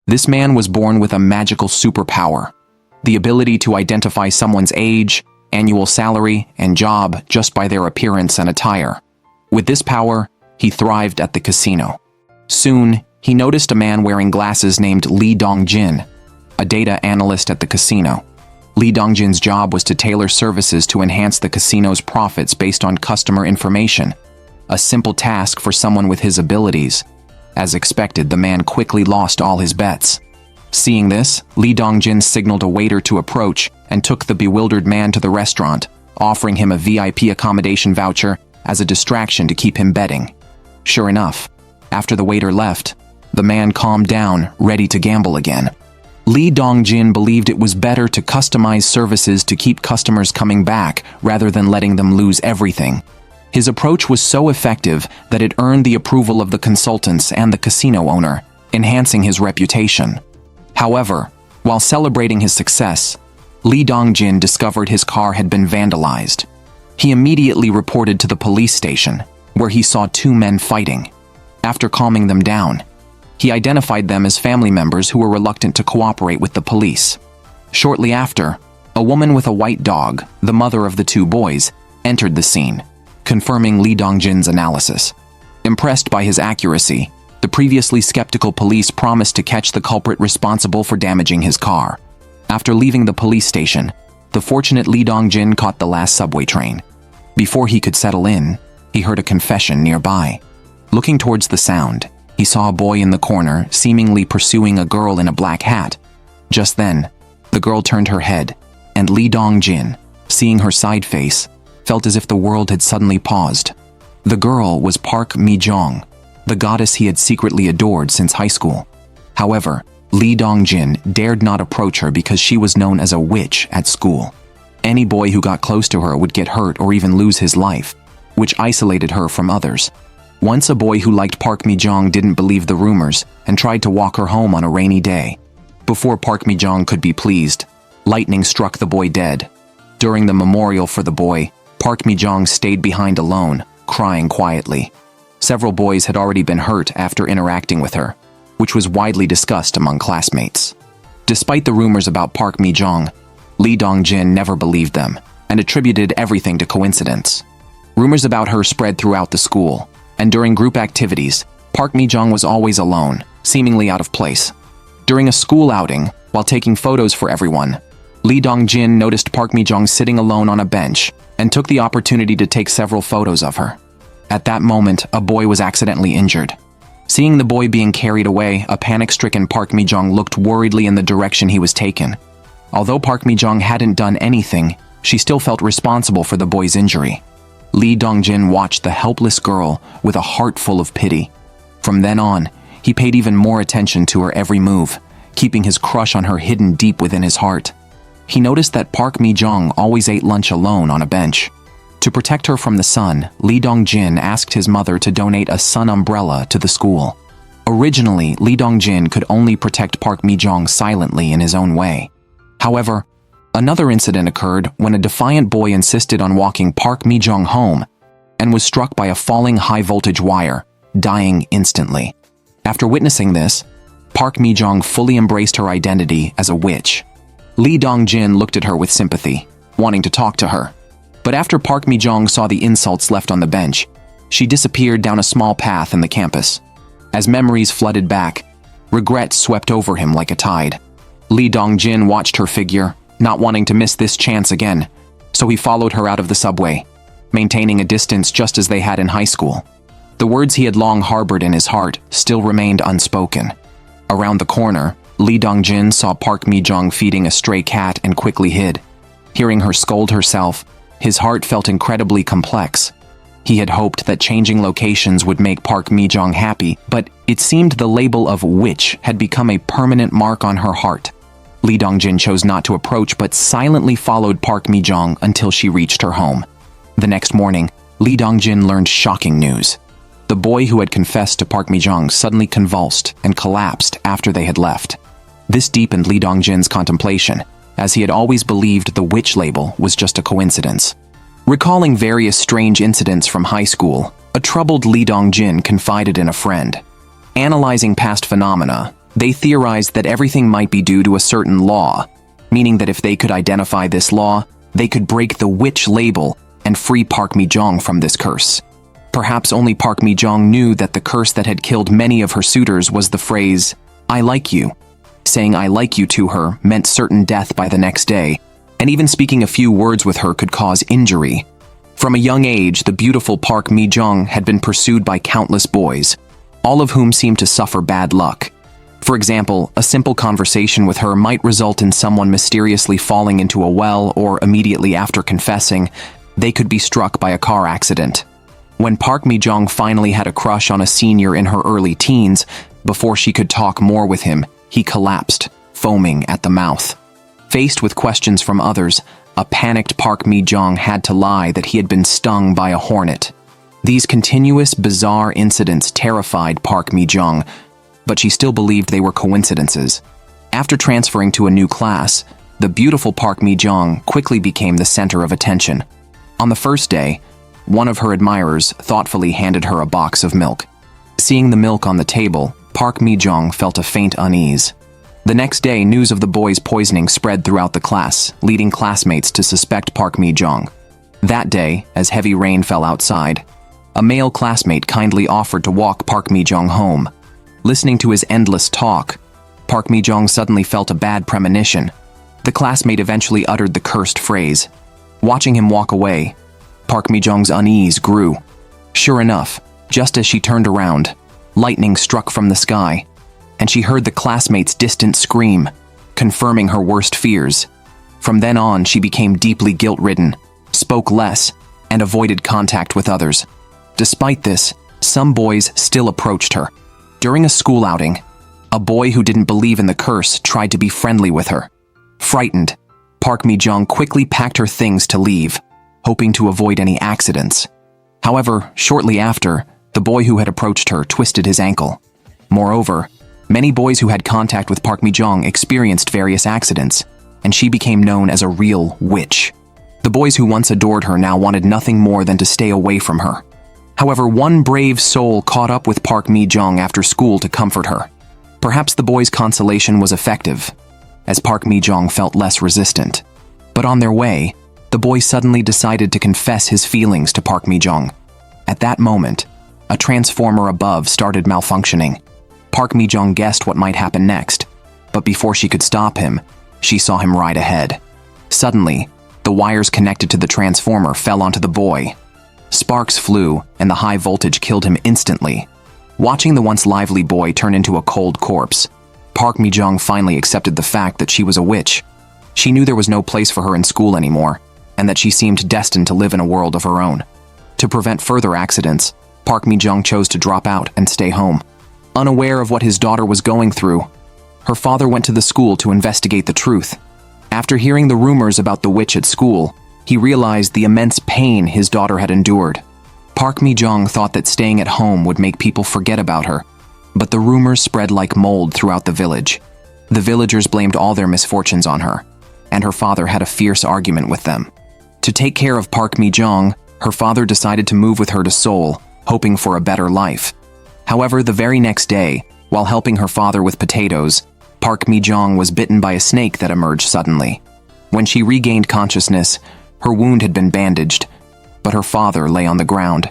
This man was born with a magical superpower, the ability to identify someone's age, annual salary, and job just by their appearance and attire. With this power, he thrived at the casino. Soon, he noticed a man wearing glasses named Lee Dong-jin, a data analyst at the casino. Lee Dong-jin's job was to tailor services to enhance the casino's profits based on customer information, a simple task for someone with his abilities. As expected, the man quickly lost all his bets. Seeing this, Lee Dong-jin signaled a waiter to approach and took the bewildered man to the restaurant, offering him a VIP accommodation voucher as a distraction to keep him betting. Sure enough, after the waiter left, the man calmed down, ready to gamble again. Lee Dong-jin believed it was better to customize services to keep customers coming back rather than letting them lose everything. His approach was so effective that it earned the approval of the consultants and the casino owner, enhancing his reputation. However, while celebrating his success, Lee Dong-jin discovered his car had been vandalized. He immediately reported to the police station, where he saw two men fighting. After calming them down, he identified them as family members who were reluctant to cooperate with the police. Shortly after, a woman with a white dog, the mother of the two boys, entered the scene, confirming Lee Dong-jin's analysis. Impressed by his accuracy, the previously skeptical police promised to catch the culprit responsible for damaging his car. After leaving the police station, the fortunate Lee Dong-jin caught the last subway train. Before he could settle in, he heard a confession nearby. Looking towards the sound, he saw a boy in the corner seemingly pursuing a girl in a black hat. Just then, the girl turned her head, and Lee Dong-jin, seeing her side face, felt as if the world had suddenly paused. The girl was Park Mi-jeong, the goddess he had secretly adored since high school. However, Lee Dong-jin dared not approach her because she was known as a witch at school. Any boy who got close to her would get hurt or even lose his life, which isolated her from others. Once a boy who liked Park Mi-jeong didn't believe the rumors and tried to walk her home on a rainy day. Before Park Mi-jeong could be pleased, lightning struck the boy dead. During the memorial for the boy, Park Mi-jeong stayed behind alone, crying quietly. Several boys had already been hurt after interacting with her, which was widely discussed among classmates. Despite the rumors about Park Mi-jeong, Lee Dong-jin never believed them and attributed everything to coincidence. Rumors about her spread throughout the school, and during group activities, Park Mi-jeong was always alone, seemingly out of place. During a school outing, while taking photos for everyone, Lee Dong-jin noticed Park Mi-jeong sitting alone on a bench and took the opportunity to take several photos of her. At that moment, a boy was accidentally injured. Seeing the boy being carried away, a panic-stricken Park Mi-jeong looked worriedly in the direction he was taken. Although Park Mi-jeong hadn't done anything, she still felt responsible for the boy's injury. Lee Dong-jin watched the helpless girl with a heart full of pity. From then on, he paid even more attention to her every move, keeping his crush on her hidden deep within his heart. He noticed that Park Mi-jeong always ate lunch alone on a bench. To protect her from the sun, Lee Dong-jin asked his mother to donate a sun umbrella to the school. Originally, Lee Dong-jin could only protect Park Mi-jeong silently in his own way. However, another incident occurred when a defiant boy insisted on walking Park Mi-jeong home and was struck by a falling high-voltage wire, dying instantly. After witnessing this, Park Mi-jeong fully embraced her identity as a witch. Lee Dong-jin looked at her with sympathy, wanting to talk to her. But after Park Mi-jeong saw the insults left on the bench, she disappeared down a small path in the campus. As memories flooded back, regret swept over him like a tide. Lee Dong-jin watched her figure, not wanting to miss this chance again, so he followed her out of the subway, maintaining a distance just as they had in high school. The words he had long harbored in his heart still remained unspoken. Around the corner, Lee Dong-jin saw Park Mi-jeong feeding a stray cat and quickly hid. Hearing her scold herself, his heart felt incredibly complex. He had hoped that changing locations would make Park Mi-jeong happy, but it seemed the label of witch had become a permanent mark on her heart. Lee Dong-jin chose not to approach but silently followed Park Mi-jeong until she reached her home. The next morning, Lee Dong-jin learned shocking news. The boy who had confessed to Park Mi-jeong suddenly convulsed and collapsed after they had left. This deepened Lee Dong-jin's contemplation, as he had always believed the witch label was just a coincidence. Recalling various strange incidents from high school, a troubled Lee Dong-jin confided in a friend. Analyzing past phenomena, They theorized that everything might be due to a certain law, meaning that if they could identify this law, they could break the witch label and free Park Mi-jeong from this curse. Perhaps only Park Mi-jeong knew that the curse that had killed many of her suitors was the phrase, "I like you." Saying "I like you" to her meant certain death by the next day, and even speaking a few words with her could cause injury. From a young age, the beautiful Park Mi-jeong had been pursued by countless boys, all of whom seemed to suffer bad luck. For example, a simple conversation with her might result in someone mysteriously falling into a well, or immediately after confessing, they could be struck by a car accident. When Park Mi-jeong finally had a crush on a senior in her early teens, before she could talk more with him, he collapsed, foaming at the mouth. Faced with questions from others, a panicked Park Mi-jeong had to lie that he had been stung by a hornet. These continuous, bizarre incidents terrified Park Mi-jeong, but she still believed they were coincidences. After transferring to a new class, the beautiful Park Mi-jeong quickly became the center of attention. On the first day, one of her admirers thoughtfully handed her a box of milk. Seeing the milk on the table, Park Mi-jeong felt a faint unease. The next day, news of the boy's poisoning spread throughout the class, leading classmates to suspect Park Mi-jeong. That day, as heavy rain fell outside, a male classmate kindly offered to walk Park Mi-jeong home. Listening to his endless talk, Park Mi-jeong suddenly felt a bad premonition. The classmate eventually uttered the cursed phrase. Watching him walk away, Park Mi-jeong's unease grew. Sure enough, just as she turned around, lightning struck from the sky, and she heard the classmate's distant scream, confirming her worst fears. From then on, she became deeply guilt-ridden, spoke less, and avoided contact with others. Despite this, some boys still approached her. During a school outing, a boy who didn't believe in the curse tried to be friendly with her. Frightened, Park Mi-jeong quickly packed her things to leave, hoping to avoid any accidents. However, shortly after, the boy who had approached her twisted his ankle. Moreover, many boys who had contact with Park Mi-jeong experienced various accidents, and she became known as a real witch. The boys who once adored her now wanted nothing more than to stay away from her. However, one brave soul caught up with Park Mi-jeong after school to comfort her. Perhaps the boy's consolation was effective, as Park Mi-jeong felt less resistant. But on their way, the boy suddenly decided to confess his feelings to Park Mi-jeong. At that moment, a transformer above started malfunctioning. Park Mi-jeong guessed what might happen next, but before she could stop him, she saw him right ahead. Suddenly, the wires connected to the transformer fell onto the boy. Sparks flew, and the high voltage killed him instantly. Watching the once lively boy turn into a cold corpse, Park Mi-jeong finally accepted the fact that she was a witch. She knew there was no place for her in school anymore, and that she seemed destined to live in a world of her own. To prevent further accidents, Park Mi-jeong chose to drop out and stay home. Unaware of what his daughter was going through, her father went to the school to investigate the truth. After hearing the rumors about the witch at school, he realized the immense pain his daughter had endured. Park Mi-jeong thought that staying at home would make people forget about her, but the rumors spread like mold throughout the village. The villagers blamed all their misfortunes on her, and her father had a fierce argument with them. To take care of Park Mi-jeong, her father decided to move with her to Seoul, hoping for a better life. However, the very next day, while helping her father with potatoes, Park Mi-jeong was bitten by a snake that emerged suddenly. When she regained consciousness, her wound had been bandaged, but her father lay on the ground.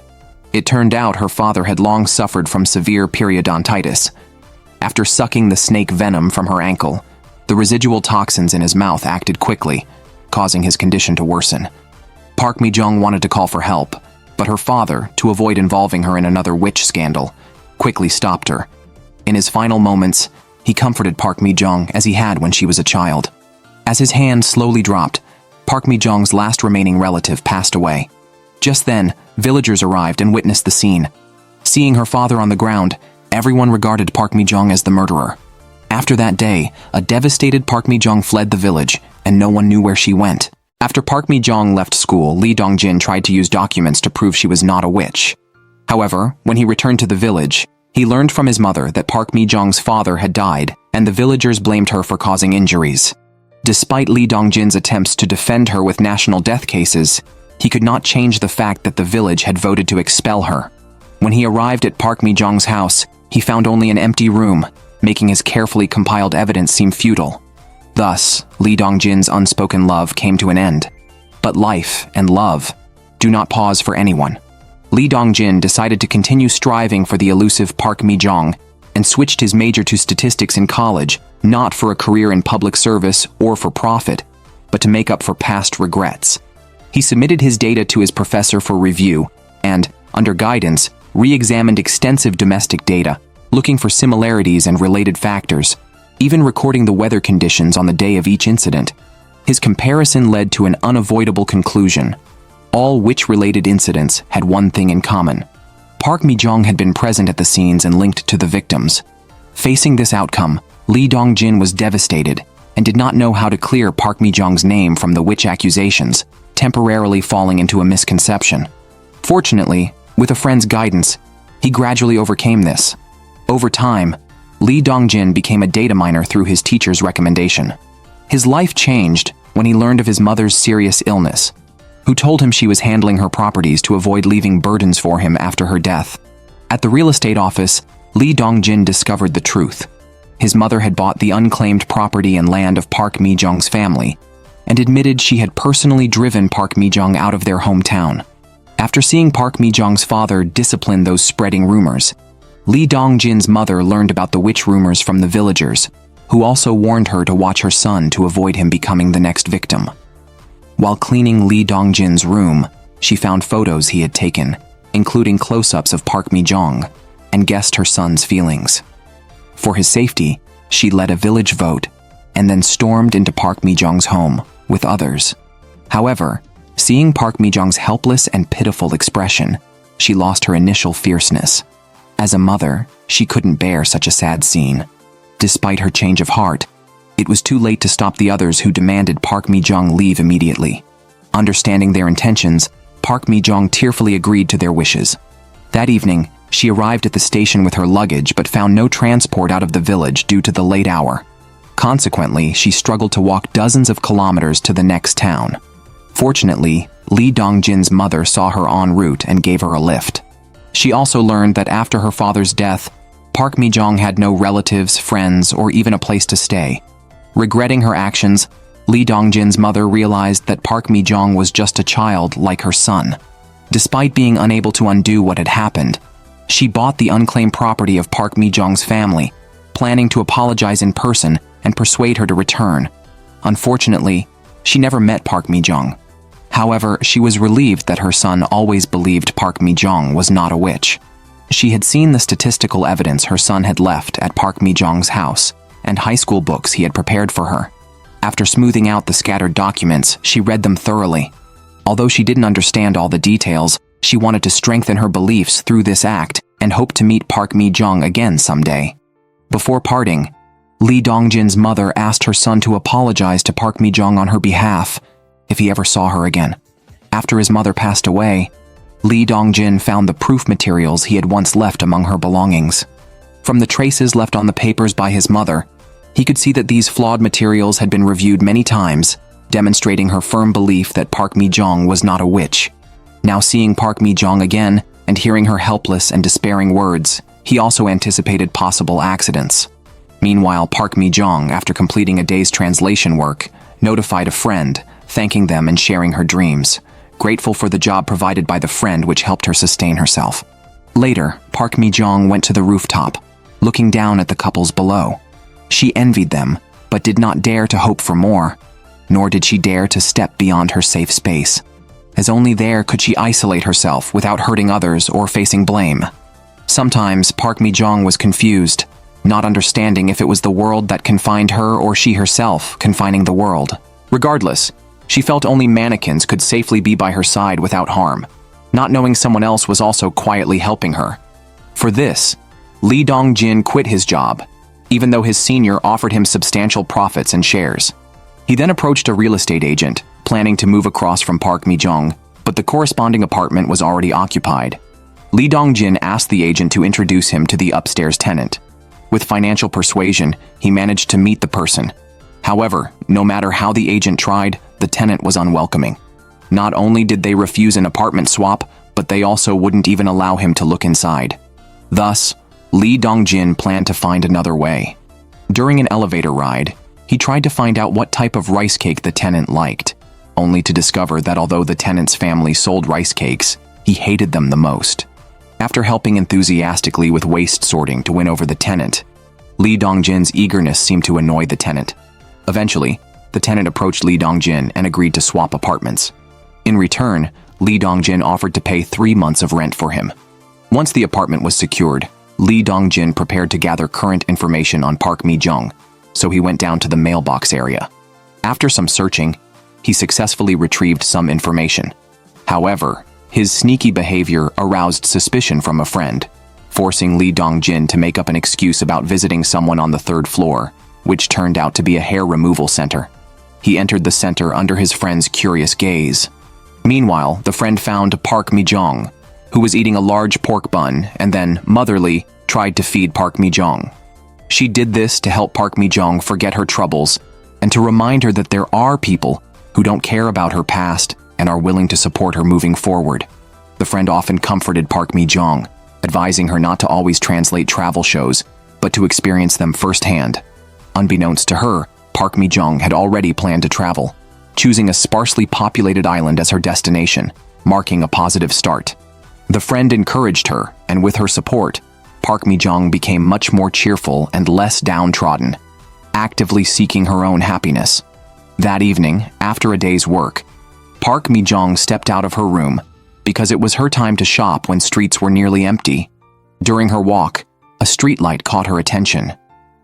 It turned out her father had long suffered from severe periodontitis. After sucking the snake venom from her ankle, the residual toxins in his mouth acted quickly, causing his condition to worsen. Park Mi-jeong wanted to call for help, but her father, to avoid involving her in another witch scandal, quickly stopped her. In his final moments, he comforted Park Mi-jeong as he had when she was a child. As his hand slowly dropped, Park Mi-jeong's last remaining relative passed away. Just then, villagers arrived and witnessed the scene. Seeing her father on the ground, everyone regarded Park Mi-jeong as the murderer. After that day, a devastated Park Mi-jeong fled the village, and no one knew where she went. After Park Mi-jeong left school, Lee Dong-jin tried to use documents to prove she was not a witch. However, when he returned to the village, he learned from his mother that Park Mi-jeong's father had died, and the villagers blamed her for causing injuries. Despite Lee Dong-jin's attempts to defend her with national death cases, he could not change the fact that the village had voted to expel her. When he arrived at Park Mi-jeong's house, he found only an empty room, making his carefully compiled evidence seem futile. Thus, Lee Dong-jin's unspoken love came to an end. But life and love do not pause for anyone. Lee Dong-jin decided to continue striving for the elusive Park Mi-jeong and switched his major to statistics in college, not for a career in public service or for profit, but to make up for past regrets. He submitted his data to his professor for review and, under guidance, re-examined extensive domestic data, looking for similarities and related factors, even recording the weather conditions on the day of each incident. His comparison led to an unavoidable conclusion. All witch-related incidents had one thing in common. Park Mi-jeong had been present at the scenes and linked to the victims. Facing this outcome, Lee Dong-jin was devastated and did not know how to clear Park Mi-jeong's name from the witch accusations, temporarily falling into a misconception. Fortunately, with a friend's guidance, he gradually overcame this. Over time, Lee Dong-jin became a data miner through his teacher's recommendation. His life changed when he learned of his mother's serious illness, who told him she was handling her properties to avoid leaving burdens for him after her death. At the real estate office, Lee Dong-jin discovered the truth. His mother had bought the unclaimed property and land of Park Mi-jeong's family, and admitted she had personally driven Park Mi-jeong out of their hometown. After seeing Park Mi-jeong's father discipline those spreading rumors, Lee Dong-jin's mother learned about the witch rumors from the villagers, who also warned her to watch her son to avoid him becoming the next victim. While cleaning Lee Dong-jin's room, she found photos he had taken, including close-ups of Park Mi-jeong, and guessed her son's feelings. For his safety, she led a village vote and then stormed into Park Mi-jeong's home with others. However, seeing Park Mi-jeong's helpless and pitiful expression, she lost her initial fierceness. As a mother, she couldn't bear such a sad scene. Despite her change of heart, it was too late to stop the others who demanded Park Mi-jeong leave immediately. Understanding their intentions, Park Mi-jeong tearfully agreed to their wishes. That evening, she arrived at the station with her luggage but found no transport out of the village due to the late hour. Consequently, she struggled to walk dozens of kilometers to the next town. Fortunately, Lee Dong-jin's mother saw her en route and gave her a lift. She also learned that after her father's death, Park Mi-jeong had no relatives, friends, or even a place to stay. Regretting her actions, Lee Dong-jin's mother realized that Park Mi-jeong was just a child like her son. Despite being unable to undo what had happened, she bought the unclaimed property of Park Mi-jeong's family, planning to apologize in person and persuade her to return. Unfortunately, she never met Park Mi-jeong. However, she was relieved that her son always believed Park Mi-jeong was not a witch. She had seen the statistical evidence her son had left at Park Mi-jeong's house and high school books he had prepared for her. After smoothing out the scattered documents, she read them thoroughly. Although she didn't understand all the details, she wanted to strengthen her beliefs through this act and hoped to meet Park Mi-jeong again someday. Before parting, Lee Dong-jin's mother asked her son to apologize to Park Mi-jeong on her behalf if he ever saw her again. After his mother passed away, Lee Dong-jin found the proof materials he had once left among her belongings. From the traces left on the papers by his mother, he could see that these flawed materials had been reviewed many times, demonstrating her firm belief that Park Mi-jeong was not a witch. Now seeing Park Mi-jeong again and hearing her helpless and despairing words, he also anticipated possible accidents. Meanwhile, Park Mi-jeong, after completing a day's translation work, notified a friend, thanking them and sharing her dreams, grateful for the job provided by the friend which helped her sustain herself. Later, Park Mi-jeong went to the rooftop, looking down at the couples below. She envied them, but did not dare to hope for more, nor did she dare to step beyond her safe space, as only there could she isolate herself without hurting others or facing blame. Sometimes Park Mi-jeong was confused, not understanding if it was the world that confined her or she herself confining the world. Regardless, she felt only mannequins could safely be by her side without harm, not knowing someone else was also quietly helping her. For this, Lee Dong-jin quit his job, even though his senior offered him substantial profits and shares. He then approached a real estate agent, planning to move across from Park Mi-jeong, but the corresponding apartment was already occupied. Lee Dong-jin asked the agent to introduce him to the upstairs tenant. With financial persuasion, he managed to meet the person. However, no matter how the agent tried, the tenant was unwelcoming. Not only did they refuse an apartment swap, but they also wouldn't even allow him to look inside. Thus, Lee Dong-jin planned to find another way. During an elevator ride, he tried to find out what type of rice cake the tenant liked, only to discover that although the tenant's family sold rice cakes, he hated them the most. After helping enthusiastically with waste sorting to win over the tenant, Lee Dong-jin's eagerness seemed to annoy the tenant. Eventually, the tenant approached Lee Dong-jin and agreed to swap apartments. In return, Lee Dong-jin offered to pay 3 months of rent for him. Once the apartment was secured, Lee Dong-jin prepared to gather current information on Park Mi-jeong, so he went down to the mailbox area. After some searching, he successfully retrieved some information. However, his sneaky behavior aroused suspicion from a friend, forcing Lee Dong-jin to make up an excuse about visiting someone on the 3rd floor, which turned out to be a hair removal center. He entered the center under his friend's curious gaze. Meanwhile, the friend found Park Mi-jeong, who was eating a large pork bun and then, motherly, tried to feed Park Mi-jeong. She did this to help Park Mi-jeong forget her troubles and to remind her that there are people who don't care about her past and are willing to support her moving forward. The friend often comforted Park Mi-jeong, advising her not to always translate travel shows, but to experience them firsthand. Unbeknownst to her, Park Mi-jeong had already planned to travel, choosing a sparsely populated island as her destination, marking a positive start. The friend encouraged her, and with her support, Park Mi-jeong became much more cheerful and less downtrodden, actively seeking her own happiness. That evening, after a day's work, Park Mi-jeong stepped out of her room because it was her time to shop when streets were nearly empty. During her walk, a streetlight caught her attention.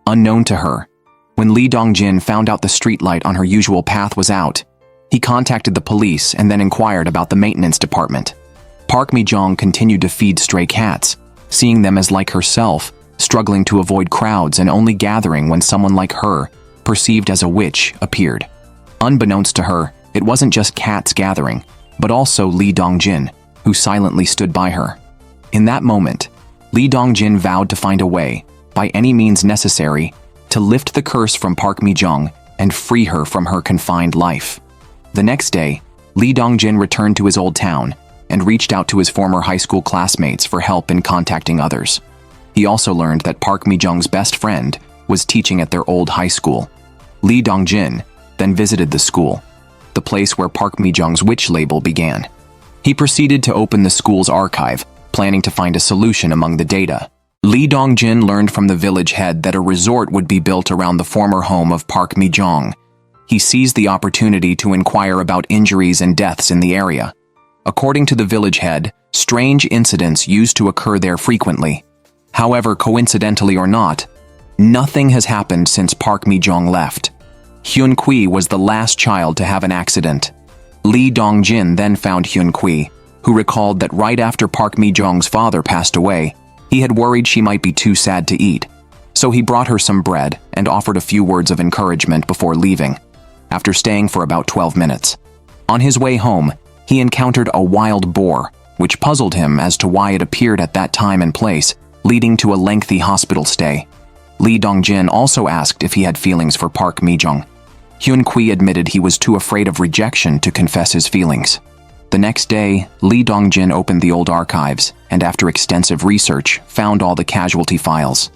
Unknown to her, when Lee Dong-jin found out the streetlight on her usual path was out, he contacted the police and then inquired about the maintenance department. Park Mi-jeong continued to feed stray cats, seeing them as like herself, struggling to avoid crowds and only gathering when someone like her, perceived as a witch, appeared. Unbeknownst to her, it wasn't just cats gathering, but also Lee Dong-jin, who silently stood by her. In that moment, Lee Dong-jin vowed to find a way, by any means necessary, to lift the curse from Park Mi-jeong and free her from her confined life. The next day, Lee Dong-jin returned to his old town and reached out to his former high school classmates for help in contacting others. He also learned that Park Mi-jeong's best friend was teaching at their old high school. Lee Dong-jin then visited the school, the place where Park Mi-jeong's witch label began. He proceeded to open the school's archive, planning to find a solution among the data. Lee Dong-jin learned from the village head that a resort would be built around the former home of Park Mi-jeong. He seized the opportunity to inquire about injuries and deaths in the area. According to the village head, strange incidents used to occur there frequently. However, coincidentally or not, nothing has happened since Park Mi-jeong left. Hyun-kui was the last child to have an accident. Lee Dong-jin then found Hyun-kui, who recalled that right after Park Mi-jeong's father passed away, he had worried she might be too sad to eat. So he brought her some bread and offered a few words of encouragement before leaving, after staying for about 12 minutes. On his way home, he encountered a wild boar, which puzzled him as to why it appeared at that time and place, leading to a lengthy hospital stay. Lee Dong-jin also asked if he had feelings for Park Mi-jeong. Hyun-kui admitted he was too afraid of rejection to confess his feelings. The next day, Lee Dong-jin opened the old archives and after extensive research, found all the casualty files.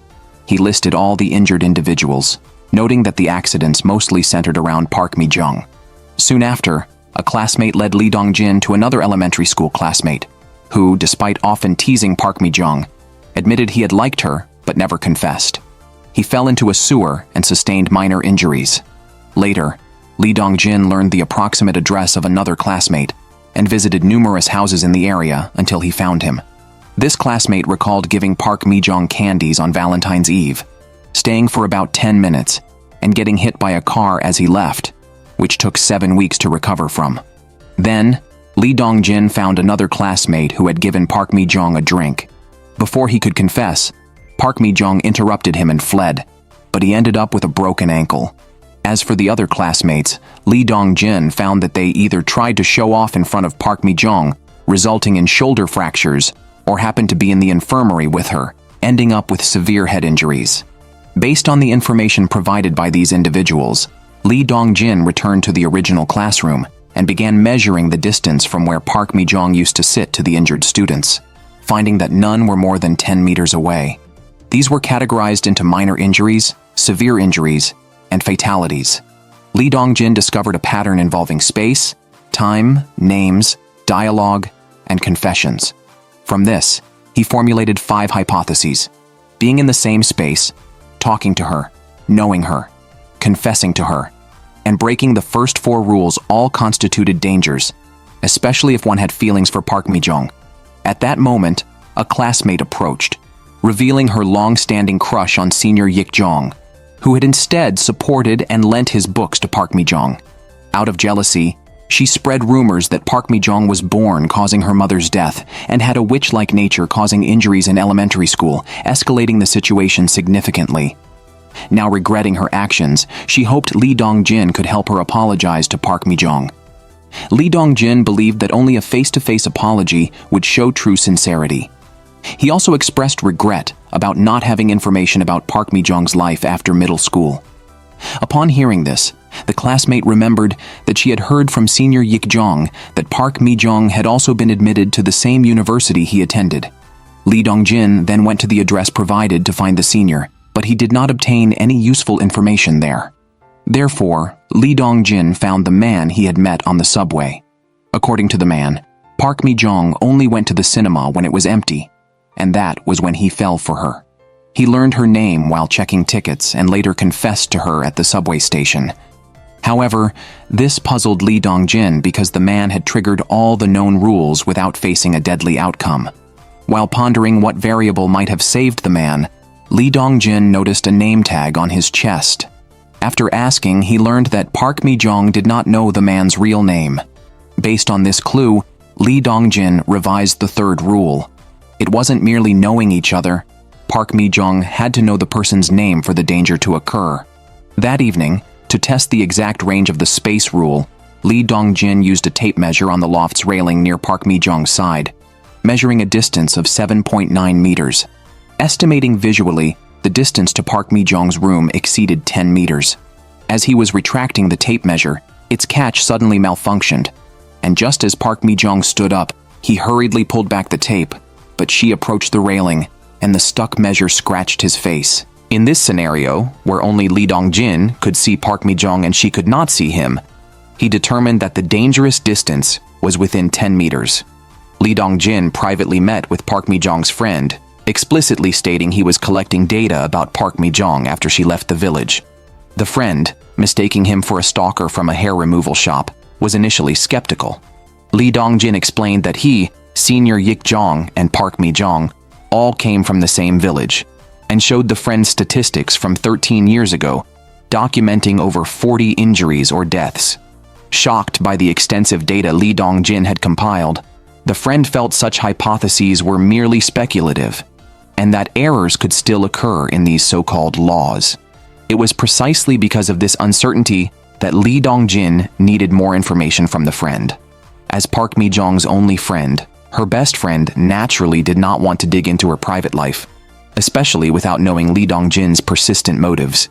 He listed all the injured individuals, noting that the accidents mostly centered around Park Mi-jeong. Soon after, a classmate led Lee Dong-jin to another elementary school classmate, who, despite often teasing Park Mi-jeong, admitted he had liked her but never confessed. He fell into a sewer and sustained minor injuries. Later, Lee Dong-jin learned the approximate address of another classmate and visited numerous houses in the area until he found him. This classmate recalled giving Park Mi-jeong candies on Valentine's Eve, staying for about 10 minutes, and getting hit by a car as he left, which took 7 weeks to recover from. Then, Lee Dong-jin found another classmate who had given Park Mi-jeong a drink. Before he could confess, Park Mi-jeong interrupted him and fled, but he ended up with a broken ankle. As for the other classmates, Lee Dong-jin found that they either tried to show off in front of Park Mi-jeong, resulting in shoulder fractures, or happened to be in the infirmary with her, ending up with severe head injuries. Based on the information provided by these individuals, Lee Dong-jin returned to the original classroom and began measuring the distance from where Park Mi-jeong used to sit to the injured students, finding that none were more than 10 meters away. These were categorized into minor injuries, severe injuries, and fatalities. Lee Dong-jin discovered a pattern involving space, time, names, dialogue, and confessions. From this, he formulated 5 hypotheses: being in the same space, talking to her, knowing her, confessing to her, and breaking the first 4 rules all constituted dangers, especially if one had feelings for Park Mi-jeong. At that moment, a classmate approached, revealing her long-standing crush on senior Yik-jong, who had instead supported and lent his books to Park Mi-jeong. Out of jealousy, she spread rumors that Park Mi-jeong was born causing her mother's death and had a witch-like nature causing injuries in elementary school, escalating the situation significantly. Now regretting her actions, she hoped Lee Dong-jin could help her apologize to Park Mi-jeong. Lee Dong-jin believed that only a face-to-face apology would show true sincerity. He also expressed regret about not having information about Park Mi-jeong's life after middle school. Upon hearing this, the classmate remembered that she had heard from senior Yik-jong that Park Mi-jeong had also been admitted to the same university he attended. Lee Dong-jin then went to the address provided to find the senior, but he did not obtain any useful information there. Therefore, Lee Dong-jin found the man he had met on the subway. According to the man, Park Mi-jeong only went to the cinema when it was empty, and that was when he fell for her. He learned her name while checking tickets and later confessed to her at the subway station. However, this puzzled Lee Dong-jin because the man had triggered all the known rules without facing a deadly outcome. While pondering what variable might have saved the man, Lee Dong-jin noticed a name tag on his chest. After asking, he learned that Park Mi-jeong did not know the man's real name. Based on this clue, Lee Dong-jin revised the 3rd rule. It wasn't merely knowing each other. Park Mi-jeong had to know the person's name for the danger to occur. That evening, to test the exact range of the space rule, Lee Dong-jin used a tape measure on the loft's railing near Park Mi-jeong's side, measuring a distance of 7.9 meters. Estimating visually, the distance to Park Mi-jeong's room exceeded 10 meters. As he was retracting the tape measure, its catch suddenly malfunctioned, and just as Park Mi-jeong stood up, he hurriedly pulled back the tape, but she approached the railing, and the stuck measure scratched his face. In this scenario, where only Lee Dong-jin could see Park Mi-jeong and she could not see him, he determined that the dangerous distance was within 10 meters. Lee Dong-jin privately met with Park Mi-jeong's friend, explicitly stating he was collecting data about Park Mi-jeong after she left the village. The friend, mistaking him for a stalker from a hair removal shop, was initially skeptical. Lee Dong-jin explained that he, senior Yik-jong, and Park Mi-jeong all came from the same village, and showed the friend's statistics from 13 years ago, documenting over 40 injuries or deaths. Shocked by the extensive data Lee Dong-jin had compiled, the friend felt such hypotheses were merely speculative, and that errors could still occur in these so-called laws. It was precisely because of this uncertainty that Lee Dong-jin needed more information from the friend. As Park Mi-jeong's only friend, her best friend naturally did not want to dig into her private life, especially without knowing Lee Dong-jin's persistent motives.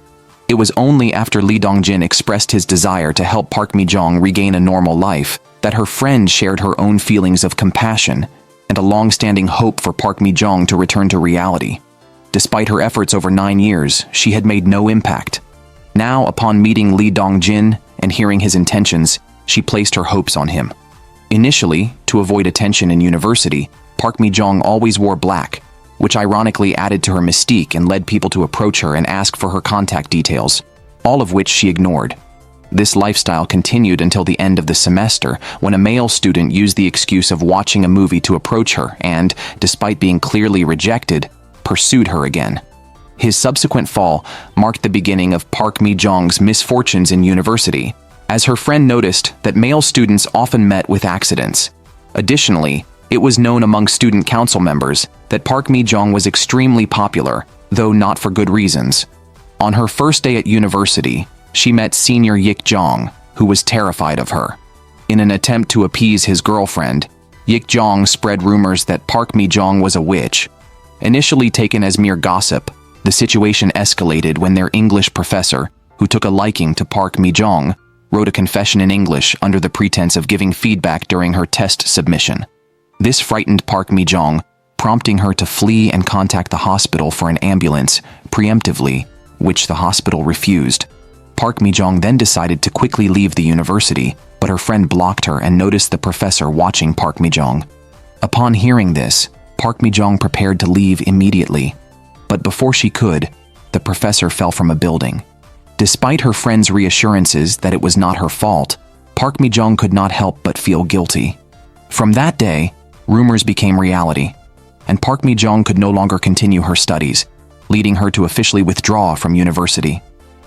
It was only after Lee Dong-jin expressed his desire to help Park Mi-jeong regain a normal life that her friend shared her own feelings of compassion and a long-standing hope for Park Mi-jeong to return to reality. Despite her efforts over 9 years, she had made no impact. Now, upon meeting Lee Dong-jin and hearing his intentions, she placed her hopes on him. Initially, to avoid attention in university, Park Mi-jeong always wore black, which ironically added to her mystique and led people to approach her and ask for her contact details, all of which she ignored. This lifestyle continued until the end of the semester, when a male student used the excuse of watching a movie to approach her and, despite being clearly rejected, pursued her again. His subsequent fall marked the beginning of Park Mi-jeong's misfortunes in university, as her friend noticed that male students often met with accidents. Additionally, it was known among student council members that Park Mi-jeong was extremely popular, though not for good reasons. On her first day at university, she met senior Yik-jong, who was terrified of her. In an attempt to appease his girlfriend, Yik-jong spread rumors that Park Mi-jeong was a witch. Initially taken as mere gossip, the situation escalated when their English professor, who took a liking to Park Mi-jeong, wrote a confession in English under the pretense of giving feedback during her test submission. This frightened Park Mi-jeong, prompting her to flee and contact the hospital for an ambulance preemptively, which the hospital refused. Park Mi-jeong then decided to quickly leave the university, but her friend blocked her and noticed the professor watching Park Mi-jeong. Upon hearing this, Park Mi-jeong prepared to leave immediately. But before she could, the professor fell from a building. Despite her friend's reassurances that it was not her fault, Park Mi-jeong could not help but feel guilty. From that day, rumors became reality, and Park Mi-jeong could no longer continue her studies, leading her to officially withdraw from university.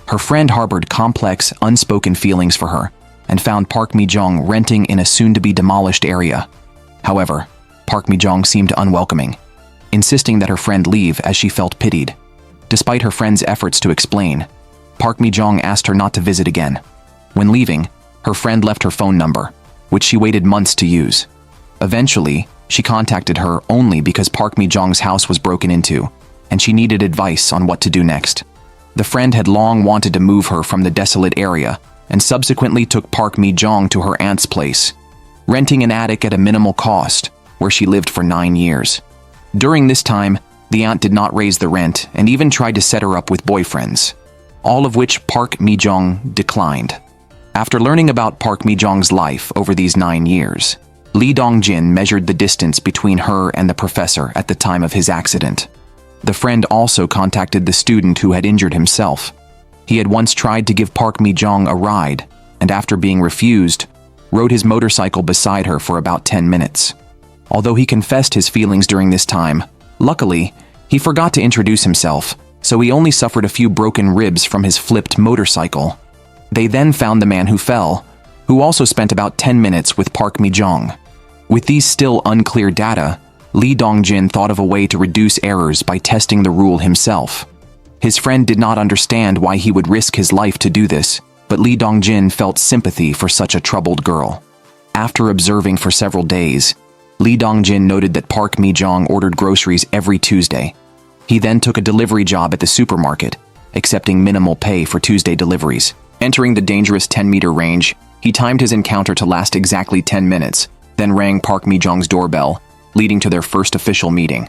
Her friend harbored complex, unspoken feelings for her, and found Park Mi-jeong renting in a soon-to-be-demolished area. However, Park Mi-jeong seemed unwelcoming, insisting that her friend leave as she felt pitied. Despite her friend's efforts to explain, Park Mi-jeong asked her not to visit again. When leaving, her friend left her phone number, which she waited months to use. Eventually, she contacted her only because Park Mi-jeong's house was broken into, and she needed advice on what to do next. The friend had long wanted to move her from the desolate area, and subsequently took Park Mi-jeong to her aunt's place, renting an attic at a minimal cost, where she lived for 9 years. During this time, the aunt did not raise the rent and even tried to set her up with boyfriends, all of which Park Mi-jeong declined. After learning about Park Mi-jeong's life over these 9 years, Lee Dong-jin measured the distance between her and the professor at the time of his accident. The friend also contacted the student who had injured himself. He had once tried to give Park Mi-jeong a ride, and after being refused, rode his motorcycle beside her for about 10 minutes. Although he confessed his feelings during this time, luckily, he forgot to introduce himself, so he only suffered a few broken ribs from his flipped motorcycle. They then found the man who fell, who also spent about 10 minutes with Park Mi-jeong. With these still unclear data, Lee Dong-jin thought of a way to reduce errors by testing the rule himself. His friend did not understand why he would risk his life to do this, but Lee Dong-jin felt sympathy for such a troubled girl. After observing for several days, Lee Dong-jin noted that Park Mi-jeong ordered groceries every Tuesday. He then took a delivery job at the supermarket, accepting minimal pay for Tuesday deliveries. Entering the dangerous 10-meter range, he timed his encounter to last exactly 10 minutes, then rang Park Mi-jeong's doorbell, leading to their first official meeting.